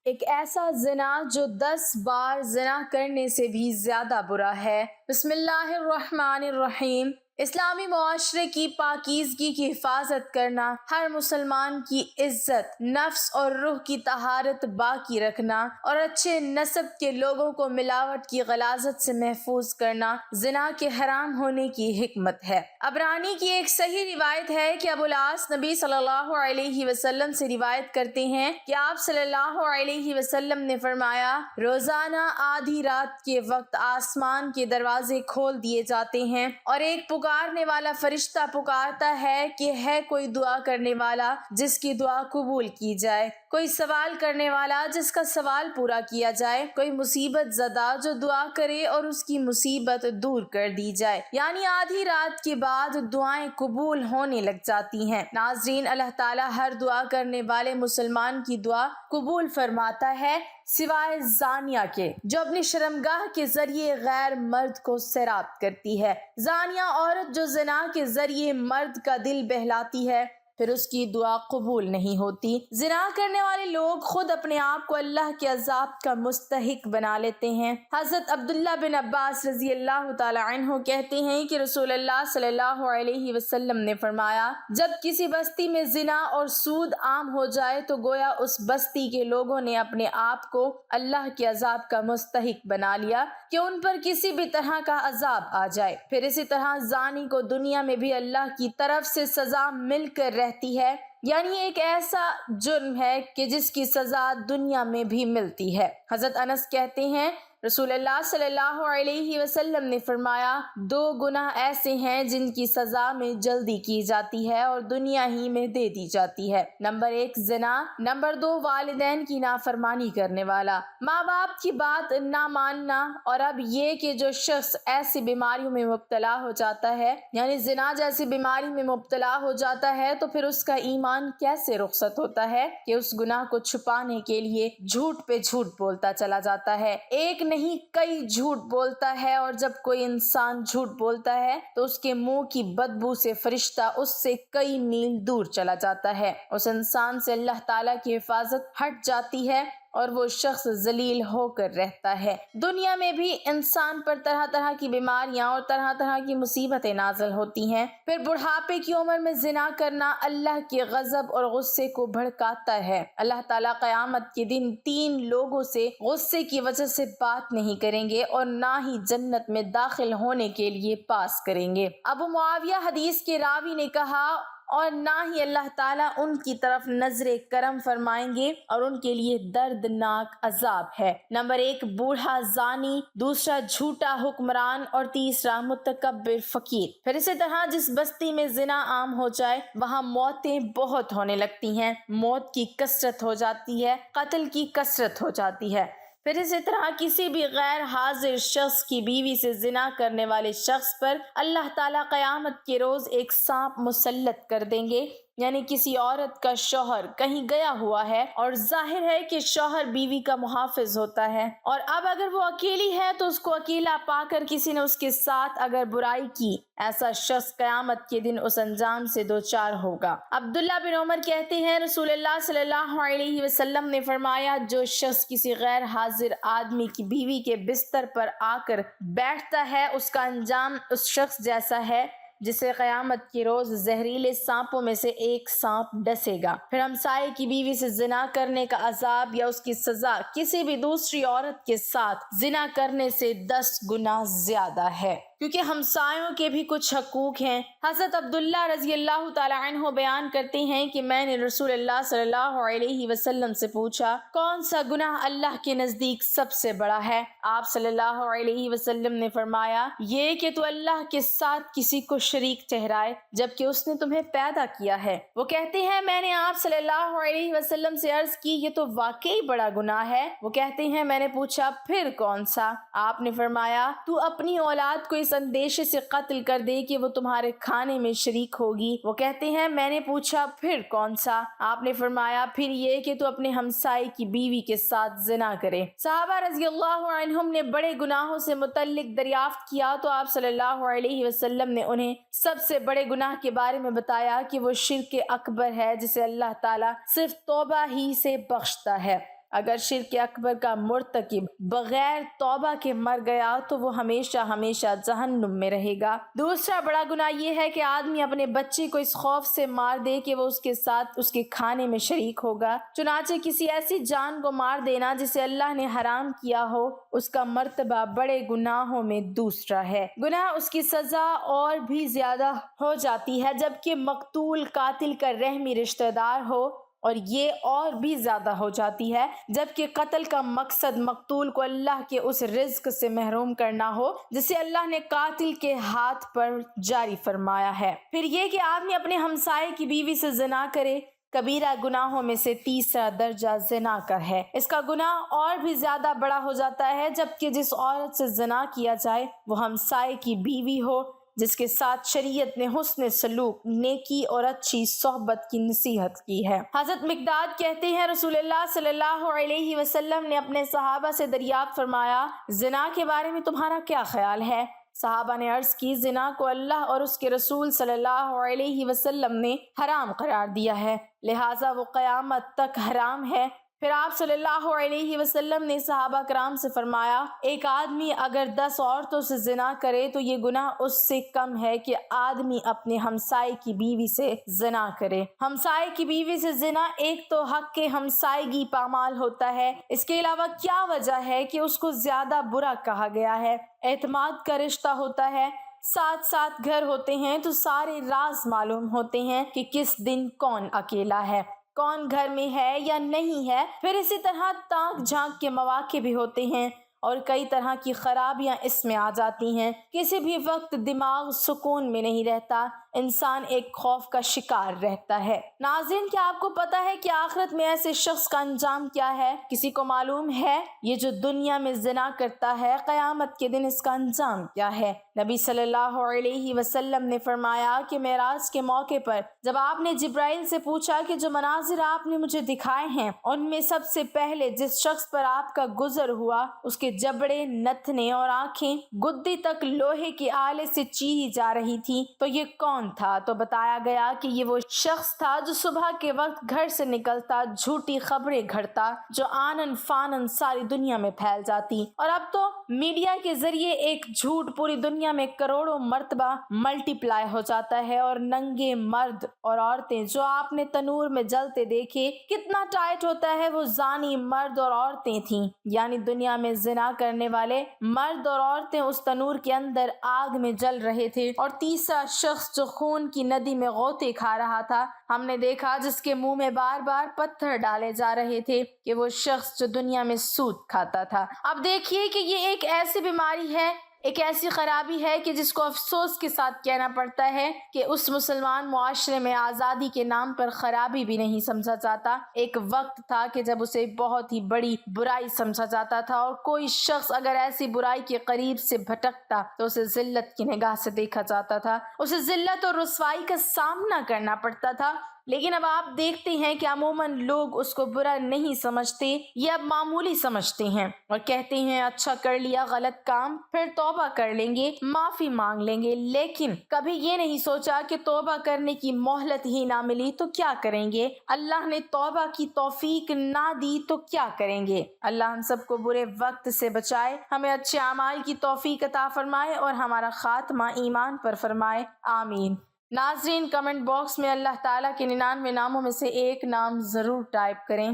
ایک ایسا زنا جو 10 بار زنا کرنے سے بھی زیادہ برا ہے۔ بسم اللہ الرحمن الرحیم۔ اسلامی معاشرے کی پاکیزگی کی حفاظت کرنا، ہر مسلمان کی عزت، نفس اور روح کی طہارت باقی رکھنا اور اچھے نسب کے لوگوں کو ملاوٹ کی غلاظت سے محفوظ کرنا زنا کے حرام ہونے کی حکمت ہے۔ عبرانی کی ایک صحیح روایت ہے کہ ابو العاص نبی صلی اللہ علیہ وسلم سے روایت کرتے ہیں کہ آپ صلی اللہ علیہ وسلم نے فرمایا، روزانہ آدھی رات کے وقت آسمان کے دروازے کھول دیے جاتے ہیں اور ایک پکارنے والا فرشتہ پکارتا ہے کہ ہے کوئی دعا کرنے والا جس کی دعا قبول کی جائے، کوئی سوال کرنے والا جس کا سوال پورا کیا جائے، کوئی مصیبت زدہ جو دعا کرے اور اس کی مصیبت دور کر دی جائے۔ یعنی آدھی رات کے بعد دعائیں قبول ہونے لگ جاتی ہیں۔ ناظرین، اللہ تعالیٰ ہر دعا کرنے والے مسلمان کی دعا قبول فرماتا ہے سوائے زانیہ کے جو اپنی شرمگاہ کے ذریعے غیر مرد کو سیراب کرتی ہے۔ زانیہ عورت جو زنا کے ذریعے مرد کا دل بہلاتی ہے پھر اس کی دعا قبول نہیں ہوتی۔ زنا کرنے والے لوگ خود اپنے آپ کو اللہ کے عذاب کا مستحق بنا لیتے ہیں۔ حضرت عبداللہ بن عباس رضی اللہ تعالی عنہ کہتے ہیں کہ رسول اللہ صلی اللہ علیہ وسلم نے فرمایا، جب کسی بستی میں زنا اور سود عام ہو جائے تو گویا اس بستی کے لوگوں نے اپنے آپ کو اللہ کے عذاب کا مستحق بنا لیا کہ ان پر کسی بھی طرح کا عذاب آ جائے۔ پھر اسی طرح زانی کو دنیا میں بھی اللہ کی طرف سے سزا مل کر رہتی ہے، یعنی ایک ایسا جرم ہے کہ جس کی سزا دنیا میں بھی ملتی ہے۔ حضرت انس کہتے ہیں رسول اللہ صلی اللہ علیہ وسلم نے فرمایا، 2 گناہ ایسے ہیں جن کی سزا میں جلدی کی جاتی ہے اور دنیا ہی میں دے دی جاتی ہے۔ نمبر 1 زنا، نمبر 2 والدین کی نافرمانی کرنے والا، ماں باپ کی بات نہ ماننا، اور اب یہ کہ جو شخص ایسی بیماریوں میں مبتلا ہو جاتا ہے، یعنی زنا جیسی بیماری میں مبتلا ہو جاتا ہے تو پھر اس کا ایمان کیسے رخصت ہوتا ہے کہ اس گناہ کو چھپانے کے لیے جھوٹ پہ جھوٹ بولتا چلا جاتا ہے، ایک نہیں کئی جھوٹ بولتا ہے، اور جب کوئی انسان جھوٹ بولتا ہے تو اس کے منہ کی بدبو سے فرشتہ اس سے کئی میل دور چلا جاتا ہے، اس انسان سے اللہ تعالیٰ کی حفاظت ہٹ جاتی ہے اور وہ شخص ذلیل ہو کر رہتا ہے۔ دنیا میں بھی انسان پر طرح طرح کی بیماریاں اور طرح طرح کی مصیبتیں نازل ہوتی ہیں۔ پھر بڑھاپے کی عمر میں زنا کرنا اللہ کے غضب اور غصے کو بھڑکاتا ہے۔ اللہ تعالیٰ قیامت کے دن 3 لوگوں سے غصے کی وجہ سے بات نہیں کریں گے اور نہ ہی جنت میں داخل ہونے کے لیے پاس کریں گے۔ ابو معاویہ حدیث کے راوی نے کہا، اور نہ ہی اللہ تعالیٰ ان کی طرف نظر کرم فرمائیں گے اور ان کے لیے دردناک عذاب ہے۔ نمبر 1 بوڑھا زانی، دوسرا جھوٹا حکمران اور تیسرا متکبر فقیر۔ پھر اسی طرح جس بستی میں زنا عام ہو جائے وہاں موتیں بہت ہونے لگتی ہیں، موت کی کثرت ہو جاتی ہے، قتل کی کثرت ہو جاتی ہے۔ پھر اسی طرح کسی بھی غیر حاضر شخص کی بیوی سے زنا کرنے والے شخص پر اللہ تعالیٰ قیامت کے روز ایک سانپ مسلط کر دیں گے، یعنی کسی عورت کا شوہر کہیں گیا ہوا ہے اور ظاہر ہے کہ شوہر بیوی کا محافظ ہوتا ہے، اور اب اگر وہ اکیلی ہے تو اس کو اکیلا پا کر کسی نے اس کے ساتھ اگر برائی کی، ایسا شخص قیامت کے دن اس انجام سے دوچار ہوگا۔ عبداللہ بن عمر کہتے ہیں رسول اللہ صلی اللہ علیہ وسلم نے فرمایا، جو شخص کسی غیر حاضر آدمی کی بیوی کے بستر پر آ کر بیٹھتا ہے اس کا انجام اس شخص جیسا ہے جسے قیامت کے روز زہریلے سانپوں میں سے ایک سانپ ڈسے گا۔ پھر ہمسائے کی بیوی سے زنا کرنے کا عذاب یا اس کی سزا کسی بھی دوسری عورت کے ساتھ زنا کرنے سے 10 گنا زیادہ ہے، کیونکہ ہمسایوں کے بھی کچھ حقوق ہیں۔ حضرت عبداللہ رضی اللہ تعالی عنہ بیان کرتے ہیں کہ میں نے رسول اللہ صلی اللہ علیہ وسلم سے پوچھا، کون سا گناہ اللہ کے نزدیک سب سے بڑا ہے؟ آپ صلی اللہ علیہ وسلم نے فرمایا، یہ کہ تو اللہ کے ساتھ کسی کو شریک ٹھہرائے جبکہ اس نے تمہیں پیدا کیا ہے۔ وہ کہتے ہیں میں نے آپ صلی اللہ علیہ وسلم سے عرض کی، یہ تو واقعی بڑا گناہ ہے۔ وہ کہتے ہیں میں نے پوچھا پھر کون سا؟ آپ نے فرمایا، تو اپنی اولاد کو اس اندیشے سے قتل کر دے کہ وہ تمہارے کھانے میں شریک ہوگی۔ وہ کہتے ہیں میں نے پوچھا پھر کون سا؟ آپ نے فرمایا پھر یہ کہ تو اپنے ہمسائے کی بیوی کے ساتھ زنا کرے۔ صحابہ رضی اللہ عنہم نے بڑے گناہوں سے متعلق دریافت کیا تو آپ صلی اللہ علیہ وسلم نے انہیں سب سے بڑے گناہ کے بارے میں بتایا کہ وہ شرک اکبر ہے جسے اللہ تعالیٰ صرف توبہ ہی سے بخشتا ہے۔ اگر شرک اکبر کا مرتکب بغیر توبہ کے مر گیا تو وہ ہمیشہ ہمیشہ جہنم میں رہے گا۔ دوسرا بڑا گناہ یہ ہے کہ آدمی اپنے بچے کو اس خوف سے مار دے کہ وہ اس کے ساتھ اس کے کھانے میں شریک ہوگا۔ چنانچہ کسی ایسی جان کو مار دینا جسے اللہ نے حرام کیا ہو، اس کا مرتبہ بڑے گناہوں میں دوسرا ہے۔ گناہ اس کی سزا اور بھی زیادہ ہو جاتی ہے جبکہ مقتول قاتل کا رحمی رشتہ دار ہو، اور یہ اور بھی زیادہ ہو جاتی ہے جبکہ قتل کا مقصد مقتول کو اللہ کے اس رزق سے محروم کرنا ہو جسے اللہ نے قاتل کے ہاتھ پر جاری فرمایا ہے۔ پھر یہ کہ آدمی اپنے ہمسائے کی بیوی سے زنا کرے، کبیرہ گناہوں میں سے تیسرا درجہ زنا کا ہے۔ اس کا گناہ اور بھی زیادہ بڑا ہو جاتا ہے جبکہ جس عورت سے زنا کیا جائے وہ ہمسائے کی بیوی ہو جس کے ساتھ شریعت نے حسن سلوک، نیکی اور اچھی صحبت کی نصیحت کی ہے۔ حضرت مقداد کہتے ہیں رسول اللہ صلی اللہ علیہ وسلم نے اپنے صحابہ سے دریافت فرمایا، زنا کے بارے میں تمہارا کیا خیال ہے؟ صحابہ نے عرض کی، زنا کو اللہ اور اس کے رسول صلی اللہ علیہ وسلم نے حرام قرار دیا ہے، لہٰذا وہ قیامت تک حرام ہے۔ پھر آپ صلی اللہ علیہ وسلم نے صحابہ کرام سے فرمایا، ایک آدمی اگر 10 عورتوں سے زنا کرے تو یہ گناہ اس سے کم ہے کہ آدمی اپنے ہمسائے کی بیوی سے زنا کرے۔ ہمسائے کی بیوی سے زنا ایک تو حق کے ہمسائیگی پامال ہوتا ہے، اس کے علاوہ کیا وجہ ہے کہ اس کو زیادہ برا کہا گیا ہے؟ اعتماد کا رشتہ ہوتا ہے، ساتھ ساتھ گھر ہوتے ہیں تو سارے راز معلوم ہوتے ہیں کہ کس دن کون اکیلا ہے، کون گھر میں ہے یا نہیں ہے۔ پھر اسی طرح تاک جھانک کے مواقع بھی ہوتے ہیں اور کئی طرح کی خرابیاں اس میں آ جاتی ہیں۔ کسی بھی وقت دماغ سکون میں نہیں رہتا، انسان ایک خوف کا شکار رہتا ہے۔ ناظرین، کیا آپ کو پتا ہے کہ آخرت میں ایسے شخص کا انجام کیا ہے؟ کسی کو معلوم ہے؟ یہ جو دنیا میں زنا کرتا ہے، قیامت کے دن اس کا انجام کیا ہے؟ نبی صلی اللہ علیہ وسلم نے فرمایا کہ معراج کے موقع پر جب آپ نے جبرائیل سے پوچھا کہ جو مناظر آپ نے مجھے دکھائے ہیں ان میں سب سے پہلے جس شخص پر آپ کا گزر ہوا اس کے جبڑے، نتنے اور آنکھیں گدی تک لوہے کے آلے سے چیری جا رہی تھی، تو یہ کون تھا؟ تو بتایا گیا کہ یہ وہ شخص تھا جو صبح کے وقت گھر سے نکلتا، جھوٹی خبریں گھڑتا جو آنن فانن ساری دنیا میں پھیل جاتی، اور اب تو میڈیا کے ذریعے ایک جھوٹ پوری دنیا میں کروڑوں مرتبہ ملٹی پلائی ہو جاتا ہے، اور ننگے مرد اور عورتیں جو آپ نے تنور میں جلتے دیکھے کتنا ٹائٹ ہوتا ہے، وہ زانی مرد اور عورتیں تھیں، یعنی دنیا میں زنا کرنے والے مرد اور عورتیں اس تنور کے اندر آگ میں جل رہے تھے۔ اور تیسرا شخص جو خون کی ندی میں غوطے کھا رہا تھا، ہم نے دیکھا جس کے منہ میں بار بار پتھر ڈالے جا رہے تھے، کہ وہ شخص جو دنیا میں سود کھاتا تھا۔ اب دیکھیے کہ یہ ایک ایسی بیماری ہے، ایک ایسی خرابی ہے کہ جس کو افسوس کے ساتھ کہنا پڑتا ہے کہ اس مسلمان معاشرے میں آزادی کے نام پر خرابی بھی نہیں سمجھا جاتا۔ ایک وقت تھا کہ جب اسے بہت ہی بڑی برائی سمجھا جاتا تھا، اور کوئی شخص اگر ایسی برائی کے قریب سے بھٹکتا تو اسے ذلت کی نگاہ سے دیکھا جاتا تھا، اسے ذلت اور رسوائی کا سامنا کرنا پڑتا تھا۔ لیکن اب آپ دیکھتے ہیں کہ عموماً لوگ اس کو برا نہیں سمجھتے، یہ اب معمولی سمجھتے ہیں اور کہتے ہیں اچھا کر لیا غلط کام، پھر توبہ کر لیں گے، معافی مانگ لیں گے، لیکن کبھی یہ نہیں سوچا کہ توبہ کرنے کی مہلت ہی نہ ملی تو کیا کریں گے، اللہ نے توبہ کی توفیق نہ دی تو کیا کریں گے۔ اللہ ہم سب کو برے وقت سے بچائے، ہمیں اچھے اعمال کی توفیق عطا فرمائے اور ہمارا خاتمہ ایمان پر فرمائے، آمین۔ ناظرین، کمنٹ باکس میں اللہ تعالیٰ کے 99 ناموں میں سے ایک نام ضرور ٹائپ کریں۔